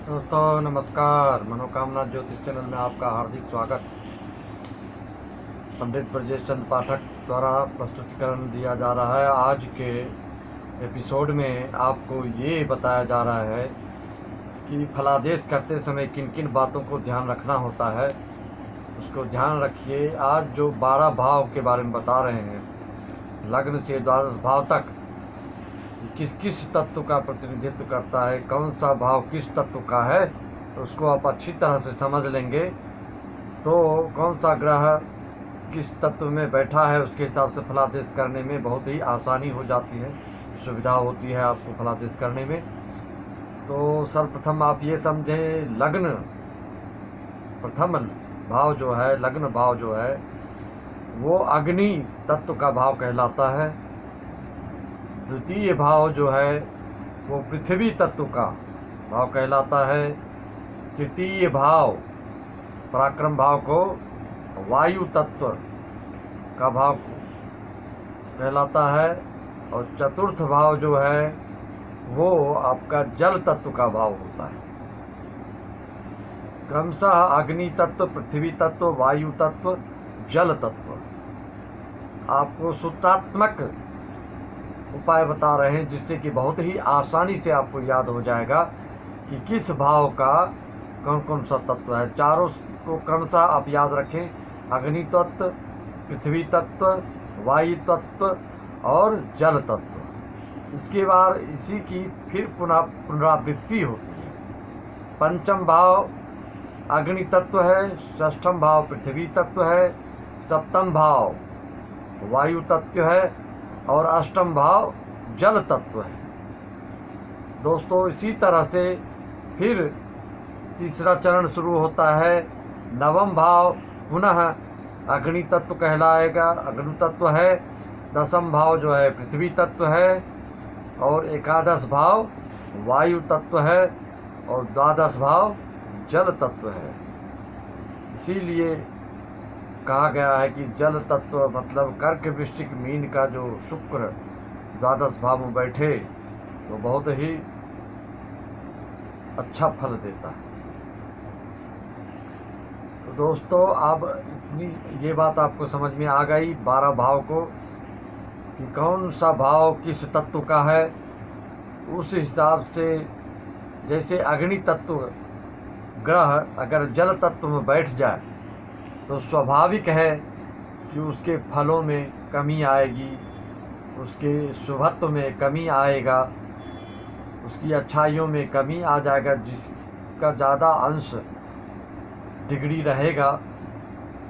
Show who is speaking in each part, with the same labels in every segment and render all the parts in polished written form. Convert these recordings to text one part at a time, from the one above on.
Speaker 1: दोस्तों नमस्कार। मनोकामना ज्योतिष चैनल में आपका हार्दिक स्वागत। पंडित ब्रजेश चंद्र पाठक द्वारा प्रस्तुतिकरण दिया जा रहा है। आज के एपिसोड में आपको ये बताया जा रहा है कि फलादेश करते समय किन किन बातों को ध्यान रखना होता है, उसको ध्यान रखिए। आज जो 12 भाव के बारे में बता रहे हैं, लग्न से द्वादश भाव तक किस किस तत्व का प्रतिनिधित्व करता है, कौन सा भाव किस तत्व का है, उसको आप अच्छी तरह से समझ लेंगे तो कौन सा ग्रह किस तत्व में बैठा है उसके हिसाब से फलादेश करने में बहुत ही आसानी हो जाती है, सुविधा होती है आपको फलादेश करने में। तो सर्वप्रथम आप ये समझें, लग्न प्रथम भाव जो है, लग्न भाव जो है वो अग्नि तत्व का भाव कहलाता है। द्वितीय भाव जो है वो पृथ्वी तत्व का भाव कहलाता है। तृतीय भाव पराक्रम भाव को वायु तत्व का भाव कहलाता है। और चतुर्थ भाव जो है वो आपका जल तत्व का भाव होता है। क्रमशः अग्नि तत्व, पृथ्वी तत्व, वायु तत्व, जल तत्व। आपको सूत्रात्मक उपाय बता रहे हैं जिससे कि बहुत ही आसानी से आपको याद हो जाएगा कि किस भाव का कौन कौन सा तत्व है। चारों को क्रमशः आप याद रखें, अग्नि तत्व, पृथ्वी तत्व, वायु तत्व और जल तत्व। इसके बाद इसी की फिर पुनरावृत्ति होती है। पंचम भाव अग्नि तत्व है, षष्ठम भाव पृथ्वी तत्व है, सप्तम भाव वायु तत्व है और अष्टम भाव जल तत्व है। दोस्तों इसी तरह से फिर तीसरा चरण शुरू होता है। नवम भाव पुनः अग्नि तत्व कहलाएगा, अग्नि तत्व है। दसम भाव जो है पृथ्वी तत्व है और एकादश भाव वायु तत्व है और द्वादश भाव जल तत्व है। इसीलिए कहा गया है कि जल तत्व मतलब कर्क, वृश्चिक, मीन का जो शुक्र द्वादश भाव में बैठे तो बहुत ही अच्छा फल देता है। तो दोस्तों अब इतनी ये बात आपको समझ में आ गई 12 भाव को कि कौन सा भाव किस तत्व का है। उस हिसाब से जैसे अग्नि तत्व ग्रह अगर जल तत्व में बैठ जाए तो स्वाभाविक है कि उसके फलों में कमी आएगी, उसके शुभत्व में कमी आएगा, उसकी अच्छाइयों में कमी आ जाएगा। जिसका ज़्यादा अंश डिग्री रहेगा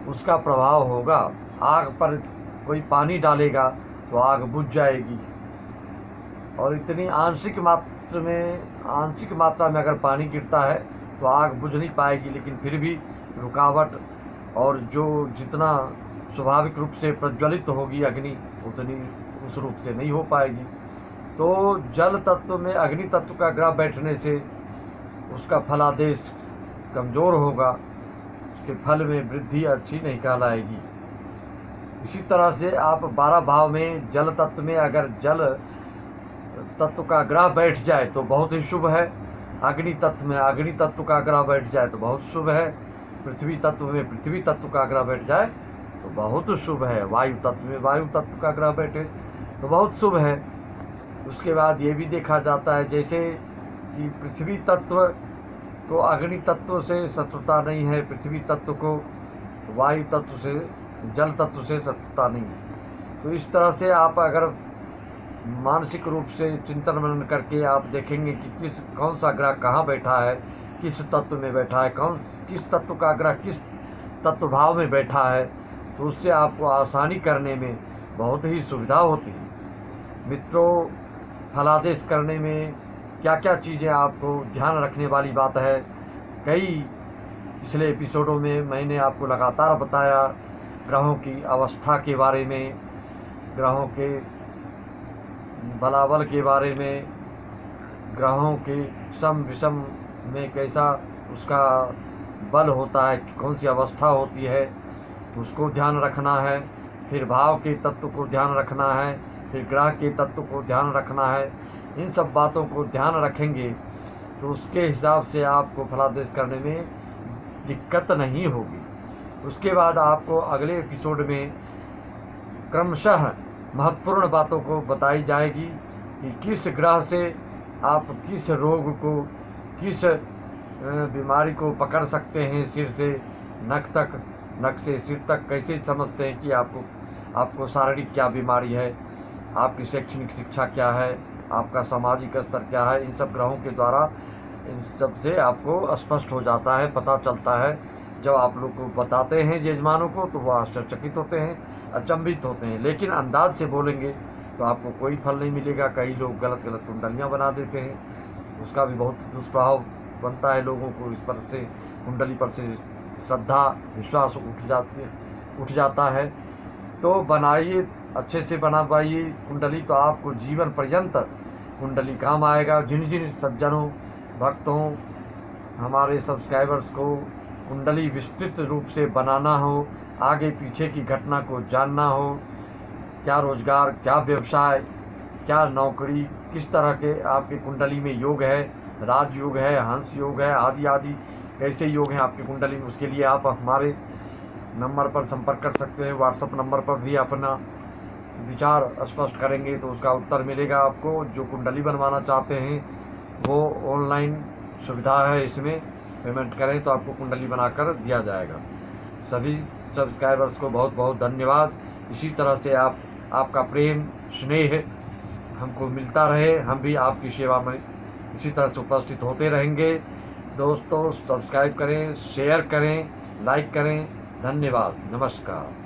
Speaker 1: उसका प्रभाव होगा। आग पर कोई पानी डालेगा तो आग बुझ जाएगी और इतनी आंशिक मात्रा में अगर पानी गिरता है तो आग बुझ नहीं पाएगी, लेकिन फिर भी रुकावट और जो जितना स्वाभाविक रूप से प्रज्वलित होगी अग्नि उतनी उस रूप से नहीं हो पाएगी। तो जल तत्व में अग्नि तत्व का ग्रह बैठने से उसका फलादेश कमज़ोर होगा, उसके फल में वृद्धि अच्छी नहीं कहलाएगी। इसी तरह से आप 12 भाव में जल तत्व में अगर जल तत्व का ग्रह बैठ जाए तो बहुत ही शुभ है। अग्नि तत्व में अग्नि तत्व का ग्रह बैठ जाए तो बहुत शुभ है। पृथ्वी तत्व में पृथ्वी तत्व का ग्रह बैठ जाए तो बहुत शुभ है। वायु तत्व में वायु तत्व का ग्रह बैठे तो बहुत शुभ है। उसके बाद ये भी देखा जाता है जैसे कि पृथ्वी तत्व को अग्नि तत्व से शत्रुता नहीं है, पृथ्वी तत्व को वायु तत्व से, जल तत्व से शत्रुता नहीं है। तो इस तरह से आप अगर मानसिक रूप से चिंतन मनन करके आप देखेंगे कि कौन सा ग्रह कहाँ बैठा है, किस तत्व में बैठा है, किस तत्व का ग्रह किस तत्व भाव में बैठा है, तो उससे आपको आसानी करने में बहुत ही सुविधा होती है। मित्रों, फलादेश करने में क्या क्या चीज़ें आपको ध्यान रखने वाली बात है, कई पिछले एपिसोडों में मैंने आपको लगातार बताया। ग्रहों की अवस्था के बारे में, ग्रहों के बलाबल के बारे में, ग्रहों के सम विषम में कैसा उसका बल होता है, कौन सी अवस्था होती है, उसको ध्यान रखना है। फिर भाव के तत्व को ध्यान रखना है, फिर ग्रह के तत्व को ध्यान रखना है। इन सब बातों को ध्यान रखेंगे तो उसके हिसाब से आपको फलादेश करने में दिक्कत नहीं होगी। उसके बाद आपको अगले एपिसोड में क्रमशः महत्वपूर्ण बातों को बताई जाएगी कि किस ग्रह से आप किस रोग को, किस बीमारी को पकड़ सकते हैं, सिर से नख तक, नख से सिर तक कैसे समझते हैं कि आपको शारीरिक क्या बीमारी है, आपकी शैक्षणिक शिक्षा क्या है, आपका सामाजिक स्तर क्या है। इन सब ग्रहों के द्वारा इन सब से आपको स्पष्ट हो जाता है, पता चलता है। जब आप लोग को बताते हैं यजमानों को तो वह आश्चर्यचकित होते हैं, अचंभित होते हैं। लेकिन अंदाज से बोलेंगे तो आपको कोई फल नहीं मिलेगा। कई लोग गलत गलत कुंडलियाँ बना देते हैं, उसका भी बहुत दुष्प्रभाव बनता है लोगों को। इस पर से कुंडली पर से श्रद्धा विश्वास उठ जाता है। तो बनाइए, अच्छे से बना पाइए कुंडली, तो आपको जीवन पर्यंत कुंडली काम आएगा। जिन जिन सज्जनों, भक्तों, हमारे सब्सक्राइबर्स को कुंडली विस्तृत रूप से बनाना हो, आगे पीछे की घटना को जानना हो, क्या रोजगार, क्या व्यवसाय, क्या नौकरी, किस तरह के आपकी कुंडली में योग है, राजयोग है, हंस योग है, आदि आदि कैसे योग हैं आपकी कुंडली में, उसके लिए आप हमारे नंबर पर संपर्क कर सकते हैं। व्हाट्सएप नंबर पर भी अपना विचार स्पष्ट करेंगे तो उसका उत्तर मिलेगा आपको। जो कुंडली बनवाना चाहते हैं वो ऑनलाइन सुविधा है, इसमें पेमेंट करें तो आपको कुंडली बनाकर दिया जाएगा। सभी सब्सक्राइबर्स को बहुत बहुत धन्यवाद। इसी तरह से आपका प्रेम स्नेह हमको मिलता रहे, हम भी आपकी सेवा में इसी तरह से उपस्थित होते रहेंगे। दोस्तों, सब्सक्राइब करें, शेयर करें, लाइक करें। धन्यवाद, नमस्कार।